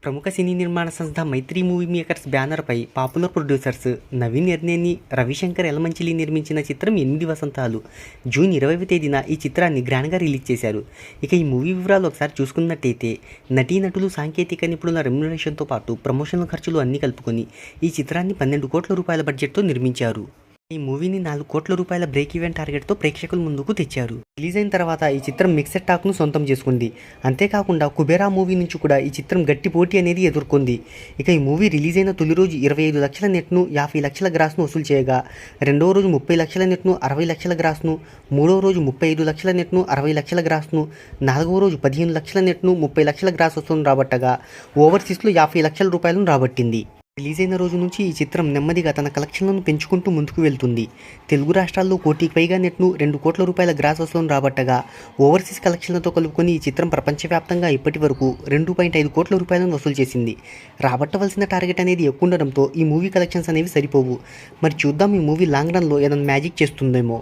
ప్రముఖ సినీ నిర్మాణ సంస్థ మైత్రి మూవీ మేకర్స్ బ్యానర్పై పాపులర్ ప్రొడ్యూసర్స్ నవీన్ ఎర్నేని, రవిశంకర్ ఎలమంచిలి నిర్మించిన చిత్రం 8 వసంతాలు జూన్ 20వ తేదీన ఈ చిత్రాన్ని గ్రాండ్గా రిలీజ్ చేశారు. ఇక ఈ మూవీ వివరాలు ఒకసారి చూసుకున్నట్టయితే నటీనటులు, సాంకేతిక నిపుణుల రెమ్యునరేషన్తో పాటు ప్రమోషనల్ ఖర్చులు అన్నీ కలుపుకొని ఈ చిత్రాన్ని 12 కోట్ల రూపాయల బడ్జెట్తో నిర్మించారు. ఈ మూవీని 4 కోట్ల రూపాయల బ్రేక్ ఈవెన్ టార్గెట్తో ప్రేక్షకుల ముందుకు తెచ్చారు. రిలీజ్ అయిన తర్వాత ఈ చిత్రం మిక్సెడ్ టాక్ను సొంతం చేసుకుంది. అంతేకాకుండా కుబేరా మూవీ నుంచి కూడా ఈ చిత్రం గట్టి పోటీ అనేది ఎదుర్కొంది. ఇక ఈ మూవీ రిలీజ్ అయిన తొలి రోజు 25 లక్షల నెట్ను, 50 లక్షల గ్రాస్ను వసూలు చేయగా, రెండవ రోజు 30 లక్షల నెట్ను, 60 లక్షల గ్రాస్ను, మూడవ రోజు 35 లక్షల నెట్ను, 60 లక్షల గ్రాస్ను, నాలుగవ రోజు 15 లక్షల నెట్ను, 30 లక్షల గ్రాస్ వసూలు రాబట్టగా ఓవర్సీస్లో 50 లక్షల రూపాయలను రాబట్టింది. రిలీజ్ అయిన రోజు నుంచి ఈ చిత్రం నెమ్మదిగా తన కలెక్షన్లను పెంచుకుంటూ ముందుకు వెళ్తుంది. తెలుగు రాష్ట్రాల్లో 1 కోటికి పైగా నెట్ను, 2 కోట్ల రూపాయల గ్రాస్ వసూలు రాబట్టగా, ఓవర్సీస్ కలెక్షన్లతో కలుపుకొని ఈ చిత్రం ప్రపంచవ్యాప్తంగా ఇప్పటి వరకు 2.5 కోట్ల రూపాయలను వసూలు చేసింది. రాబట్టవలసిన టార్గెట్ అనేది ఎక్కువ ఉండడంతో ఈ మూవీ కలెక్షన్స్ అనేవి సరిపోవు. మరి చూద్దాం ఈ మూవీ లాంగ్ రన్లో ఏదైనా మ్యాజిక్ చేస్తుందేమో.